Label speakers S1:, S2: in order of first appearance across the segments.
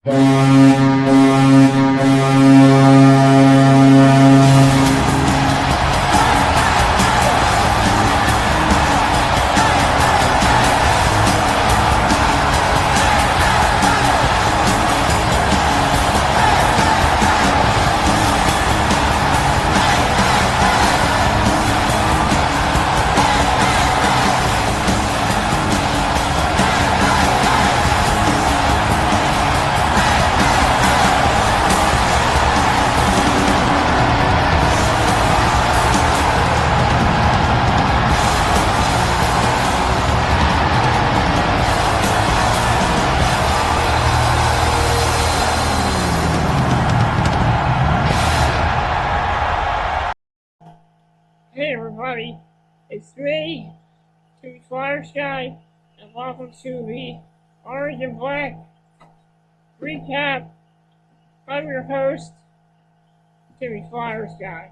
S1: Hey everybody, it's me, Timmy Flyersky, and welcome to the Orange and Black recap. I'm your host, Timmy Flyersky.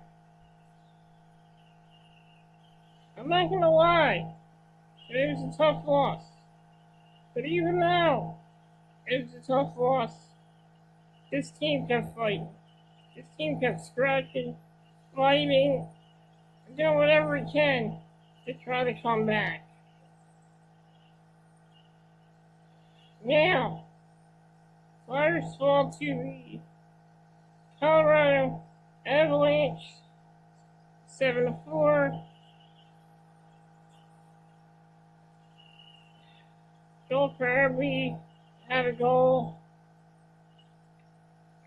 S1: I'm not gonna lie, it was a tough loss. But even now, it was a tough loss. This team kept fighting. This team kept scratching, fighting, and doing whatever it can to try to come back. Now, Flyers fall to the Colorado Avalanche 7-4. Joel Farabee had a goal.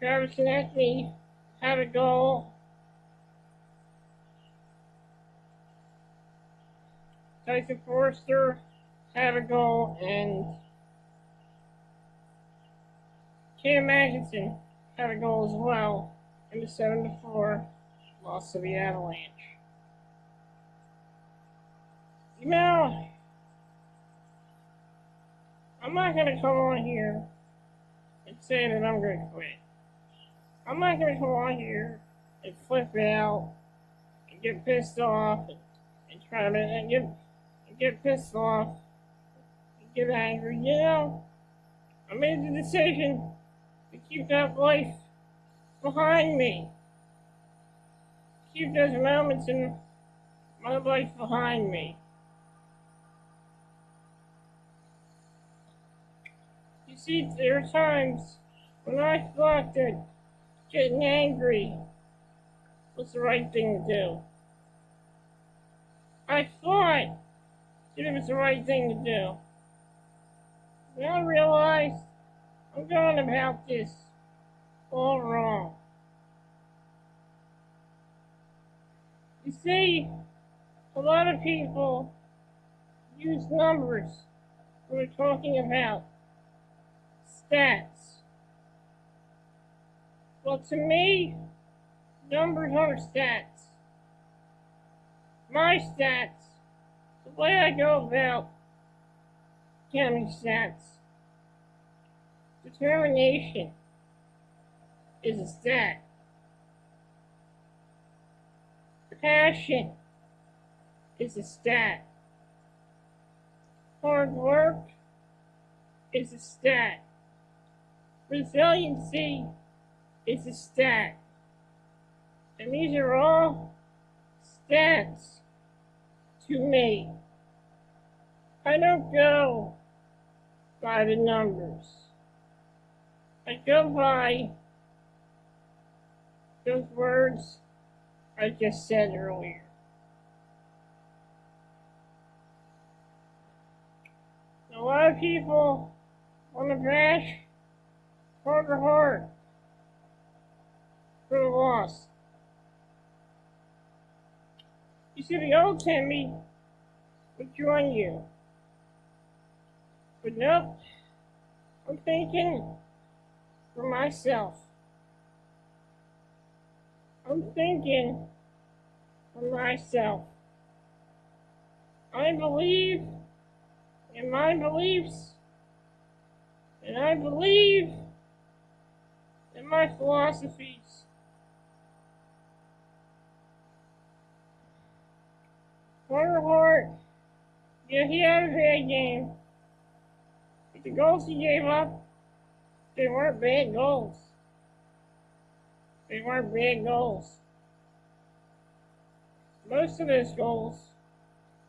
S1: Travis Konecny had a goal. Tyson Foerster had a goal, and Cam Atkinson had a goal as well in the 7-4 loss to the Avalanche. You know, I'm not going to come on here and say that I'm going to quit. I'm not going to come on here and flip out and get pissed off and try to get pissed off and get angry. You know, I made the decision to keep that life behind me. Keep those moments in my life behind me. You see, there are times when I thought that getting angry was the right thing to do. I thought that it was the right thing to do. Now I realize I'm going about this all wrong. You see, a lot of people use numbers when we're talking about stats. Well, to me, numbers are stats. My stats, the way I go about counting stats, determination is a stat. Passion is a stat. Hard work is a stat. Resiliency is a stat. And these are all stats to me. I don't go by the numbers. I go by those words I just said earlier. A lot of people want to bash Carter Hart for the loss. You see, the old Timmy would join you. But nope, I'm thinking for myself. I'm thinking for myself. I believe in my beliefs, and I believe in my philosophies. Carter Hart, yeah, he had a bad game. But the goals he gave up They weren't bad goals. They weren't bad goals. Most of those goals,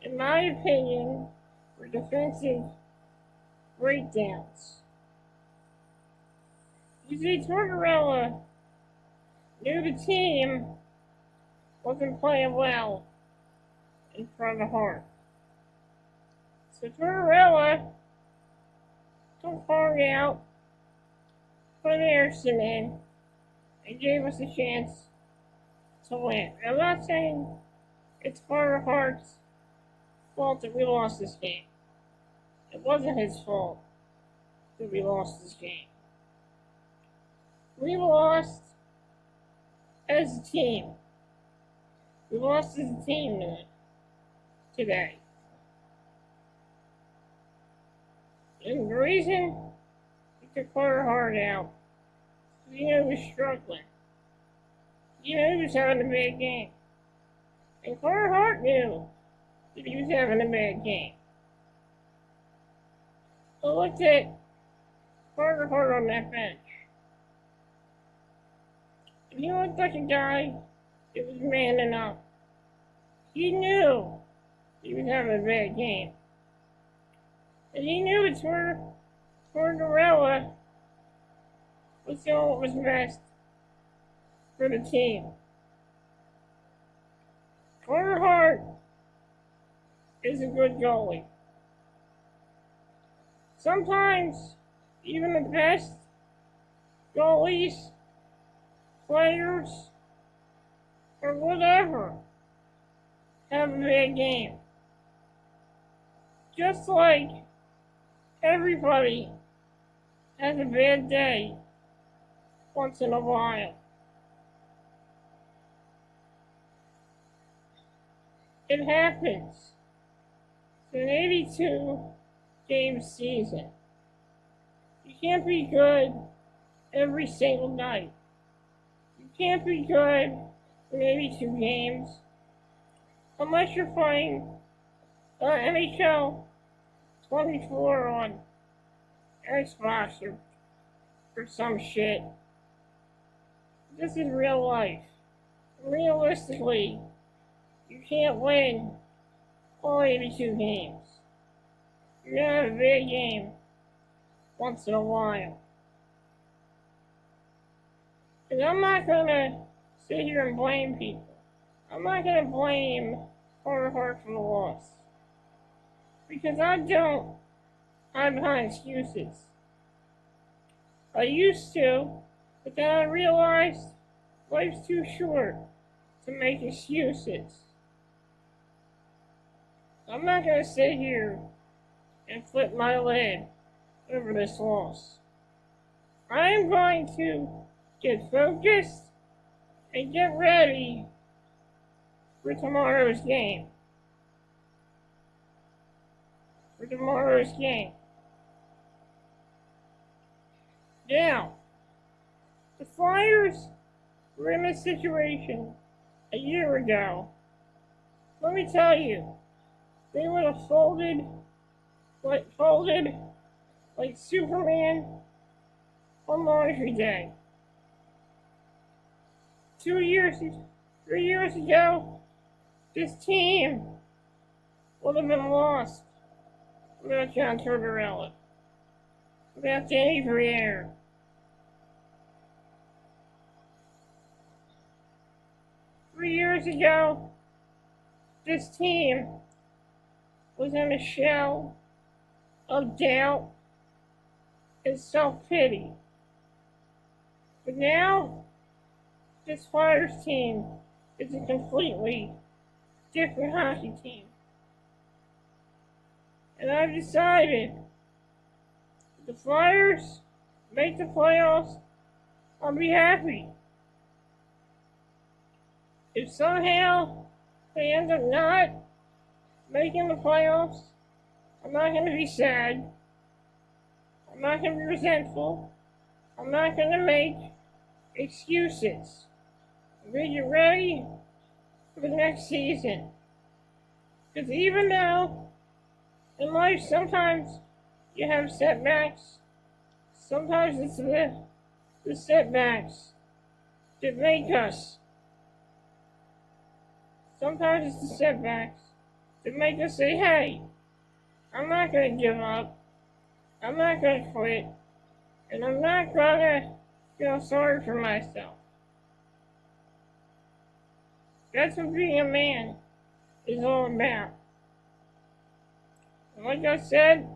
S1: in my opinion, were defensive breakdowns. You see, Tortorella knew the team wasn't playing well in front of Hart. So Tortorella took Hart out, put Anderson in, and gave us a chance to win. I'm not saying it's Carter Hart's fault that we lost this game. It wasn't his fault that we lost this game. We lost as a team. We lost as a team today. And the reason we took Carter Hart out is he was struggling. He was having a bad game. And Carter Hart knew that he was having a bad game. I looked at Carter Hart on that bench. And he looked like a guy that was manning up. He knew he was having a bad game. And he knew it's where Tortorella was doing what was best for the team. Carter Hart is a good goalie. Sometimes even the best goalies, players, or whatever have a bad game. Just like everybody has a bad day once in a while. It happens. It's an 82 game season. You can't be good every single night. You can't be good in 82 games unless you're playing NHL 24 on Xbox or some shit. This is real life. Realistically, you can't win all 82 games. You're gonna have a big game once in a while. And I'm not gonna sit here and blame people. I'm not gonna blame Carter Hart for the loss. Because I don't hide behind excuses. I used to, but then I realized life's too short to make excuses. I'm not gonna sit here and flip my lid over this loss. I am going to get focused and get ready for tomorrow's game. Now, the Flyers were in this situation a year ago. Let me tell you, they would have folded like Superman on Laundry Day. 3 years ago, this team would have been lost without John Tortorella, without Danny Briere. Three years ago, this team was in a shell of doubt and self-pity. But now, this Flyers team is a completely different hockey team. And I've decided if the Flyers make the playoffs, I'll be happy. If somehow they end up not making the playoffs, I'm not going to be sad. I'm not going to be resentful. I'm not going to make excuses. I'm going to get ready for the next season. Because even though in life sometimes you have setbacks, Sometimes it's the setbacks that make us. Sometimes it's the setbacks that make us say, hey, I'm not going to give up. I'm not going to quit. And I'm not going to feel sorry for myself. That's what being a man is all about. And like I said,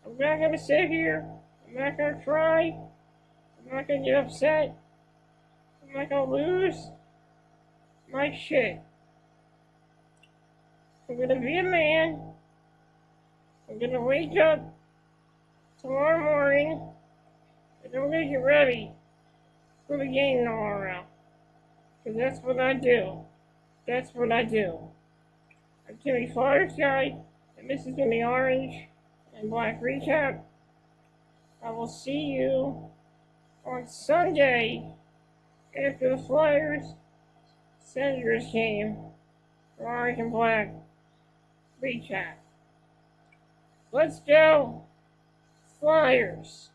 S1: I'm not going to sit here. I'm not going to cry. I'm not going to get upset. I'm not going to lose my shit. I'm going to be a man. I'm going to wake up tomorrow morning and I'm going to get ready for the game tomorrow. Because that's what I do. That's what I do. I'm Timmy Flyers guy, and this has been the Orange and Black Recap. I will see you on Sunday after the Flyers Senators game for Orange and Black Recap. Let's go, Flyers!